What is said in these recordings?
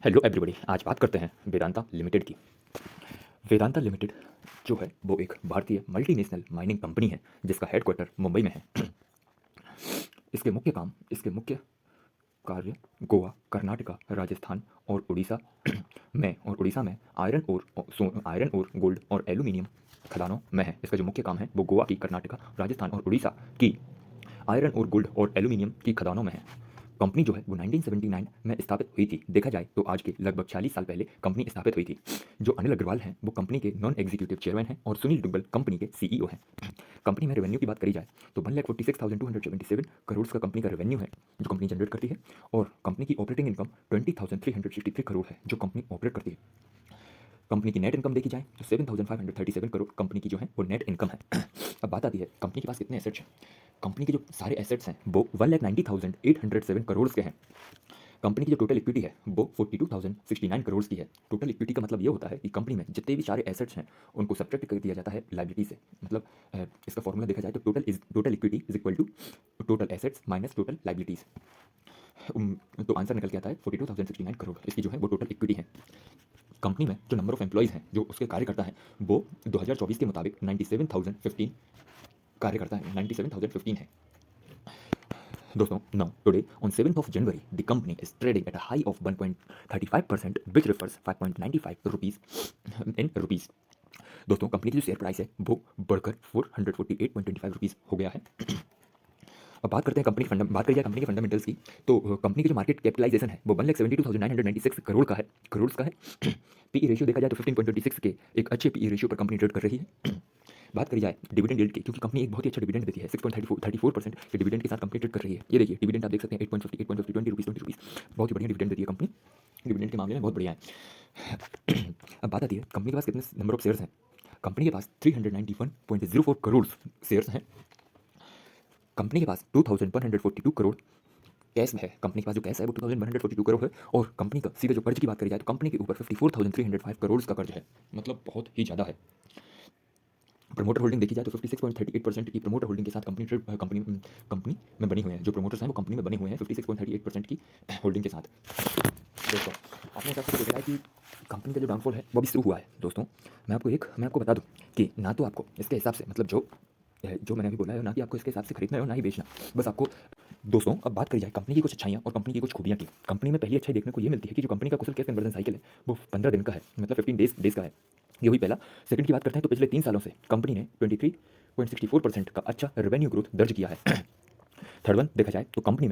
Hello everybody. आज बात करते हैं वेदांता लिमिटेड की। वेदांता लिमिटेड जो है वो एक भारतीय मल्टीनेशनल माइनिंग कंपनी है जिसका हेडक्वार्टर मुंबई में है। इसके मुख्य कार्य गोवा, कर्नाटका, राजस्थान और उड़ीसा में आयरन और गोल्ड और एल्यूमिनियम खदानों में है। इसका जो मुख्य काम है वो गोवा की, कर्नाटका, राजस्थान और उड़ीसा की आयरन और गोल्ड और एल्यूमिनियम की खदानों में है। कंपनी जो है वो 1979 में स्थापित हुई थी। देखा जाए तो आज के लगभग 40 साल पहले कंपनी स्थापित हुई थी। जो अनिल अग्रवाल हैं वो कंपनी के नॉन एग्जीक्यूटिव चेयरमैन हैं और सुनील दुग्गल कंपनी के सीईओ हैं। कंपनी में रेवेन्यू की बात करी जाए तो 1,46,277 करोड़ का कंपनी का रेवेन्यू है जो कंपनी जनरेट करती है, और कंपनी की ऑपरेटिंग इनकम 20,363 करोड़ है जो कंपनी ऑपरेट करती है। कंपनी की नेट इनकम देखी जाए तो 7,537 करोड़ कंपनी की जो है वो नेट इनकम है। अब बात आती है कंपनी के पास कितने एसेट्स हैं। कंपनी के जो सारे एसेट्स हैं वो 1,90,807 करोड़ के हैं। कंपनी की जो टोटल इक्विटी है वो 42,069 करोड़ की है। टोटल इक्विटी का मतलब ये होता है कि कंपनी में जितने भी सारे एसेट्स हैं उनको सब्ट्रैक्ट कर दिया जाता है लायबिलिटी से। मतलब इसका फॉर्मूला देखा जाए तो total equity is equal to total assets minus total liabilities. तो आंसर निकल के आता है 42,069 करोड़। इसकी जो है वो टोटल इक्विटी है। कंपनी में जो नंबर ऑफ एम्प्लॉइज हैं जो उसके कार्यकर्ता हैं वो 2024 के मुताबिक 97,015 कार्यकर्ता हैं, 97,015 है। दोस्तों, now today on 7th of January the company is trading at a high of 1.35% which refers 5.95 rupees in rupees। दोस्तों, कंपनी की जो शेयर प्राइस है वो बढ़कर 448.25 रुपीज़ हो गया है। अब बात करते हैं बात करी जाए कंपनी के फंडामेंटल्स की तो कंपनी की जो मार्केट कैपिटलाइजेशन है वो 1,72,996 करोड़ का है। पीई रेशियो देखा जाए तो 15.26 के एक अच्छे पीई रेशियो पर कंपनी ट्रेड कर रही है। बात करी जाए डिविडेंड यील्ड की, क्योंकि कंपनी एक बहुत ही अच्छा डिविडेंड देती है, 6.34% के डिविडेंड के साथ कंपनी ट्रेड कर रही है। ये देखिए डिविडेंड आप देख सकते हैं 8.50 8.50 20 रुपीज़ बहुत ही बढ़िया डिविडेंड देती है कंपनी। डिविडेंड के मामले में बहुत बढ़िया है। अब बात आती है कंपनी के पास कितने नंबर ऑफ शेयर्स हैं। कंपनी के पास 391.04 करोड़ शेयर्स हैं। कंपनी के पास 2,142 करोड़ कैश है। कंपनी के पास जो कैश है वो 2,142 करोड़ है, और कंपनी का सीधे जो कर्ज की बात करी जाए तो कंपनी के ऊपर 54,305 करोड़ का कर्ज है, मतलब बहुत ही ज़्यादा है। प्रमोटर होल्डिंग देखी जाए तो 56.38% की प्रमोटर होल्डिंग के साथ कंपनी में बनी हुई है। जो प्रमोटर्स हैं वो कंपनी में बने हुए हैं 56.38% की होल्डिंग के साथ। दोस्तों, आपने हिसाब से देखा है कि कंपनी का जो डाउनफॉल है वो भी शुरू हुआ है। दोस्तों, मैं आपको बता दूं कि ना तो आपको इसके हिसाब से, मतलब जो मैंने अभी बोला है, ना कि आपको इसके हिसाब से खरीदना है और ना ही बेचना, बस आपको। दोस्तों, अब बात करी जाए कंपनी की कुछ अच्छाइयाँ और कंपनी की कुछ खूबियाँ की। कंपनी में पहली अच्छाई देखने को ये मिलती है कि जो कंपनी का कुशल कैश कन्वर्जन साइकिल है वो 15 दिन का है, मतलब 15 डेज का है। ये हुई पहला। सेकंड की बात करते हैं तो पिछले 3 सालों से कंपनी ने 23.64% का अच्छा रेवेन्यू ग्रोथ दर्ज किया है। थर्ड वन देखा जाए तो कंपनी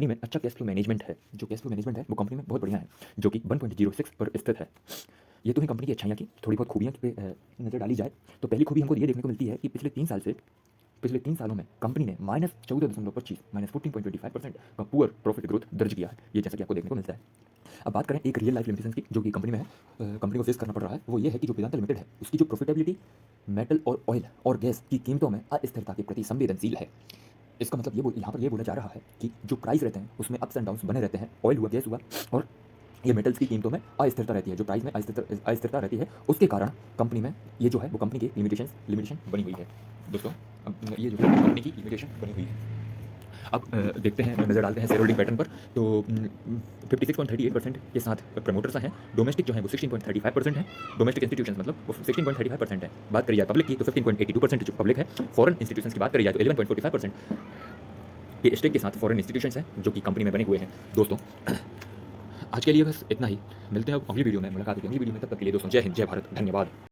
में अच्छा कैश फ्लो मैनेजमेंट है। जो कैश फ्लो मैनेजमेंट है वो कंपनी में बहुत बढ़िया है, जो कि 1.06 पर स्थित है। ये तो है कंपनी की अच्छाइयाँ की। थोड़ी बहुत खूबियाँ पे नज़र डाली जाए तो पहली खूबी हमको ये देखने को मिलती है कि पिछले 3 सालों में कंपनी ने -14.25 -14.25% का पुअर प्रॉफिट ग्रोथ दर्ज किया है। ये जैसा कि आपको देखने को मिलता है। अब बात करें एक रियल लाइफ लिमिटेशन की जो कि कंपनी में है, कंपनी को फेस करना पड़ रहा है, वो ये है कि जो वेदांता लिमिटेड है उसकी जो प्रॉफिटेबिलिटी मेटल और ऑयल और गैस की कीमतों में अस्थिरता के प्रति संवेदनशील है। इसका मतलब यहाँ पर ये बोला जा रहा है कि जो प्राइस रहते हैं उसमें अप्स एंड डाउन्स बने रहते हैं। ऑयल हुआ, गैस हुआ, और ये मेटल्स की कीमतों में अस्थिरता रहती है। जो प्राइस में अस्थिरता रहती है उसके कारण कंपनी में ये जो है वो कंपनी की लिमिटेशन बनी हुई है। दोस्तों, अब ये जो है कंपनी की लिमिटेशन बनी हुई है। अब देखते हैं, नज़र डालते हैं शेयर होल्डिंग पैटर्न पर। तो 56.38% के साथ प्रमोटर्स हैं। डोमेस्टिक जो है वो 16.35% है। डोमेस्टिक इंस्टीट्यूशंस मतलब वो 16.35% है। बात करी जाए पब्लिक की तो 15.82% जो पब्लिक है। फॉरेन इंस्टीट्यूशंस की बात करी जाए तो 11.45% के स्टेक के साथ फॉरेन इंस्टीट्यूशंस हैं जो कि कंपनी में बने हुए हैं। दोस्तों, आज के लिए बस इतना ही। मिलते हैं अब अगली वीडियो में, मुलाकात होगी अगली वीडियो में। तब तक के लिए दोस्तों, जय हिंद, जय भारत, धन्यवाद।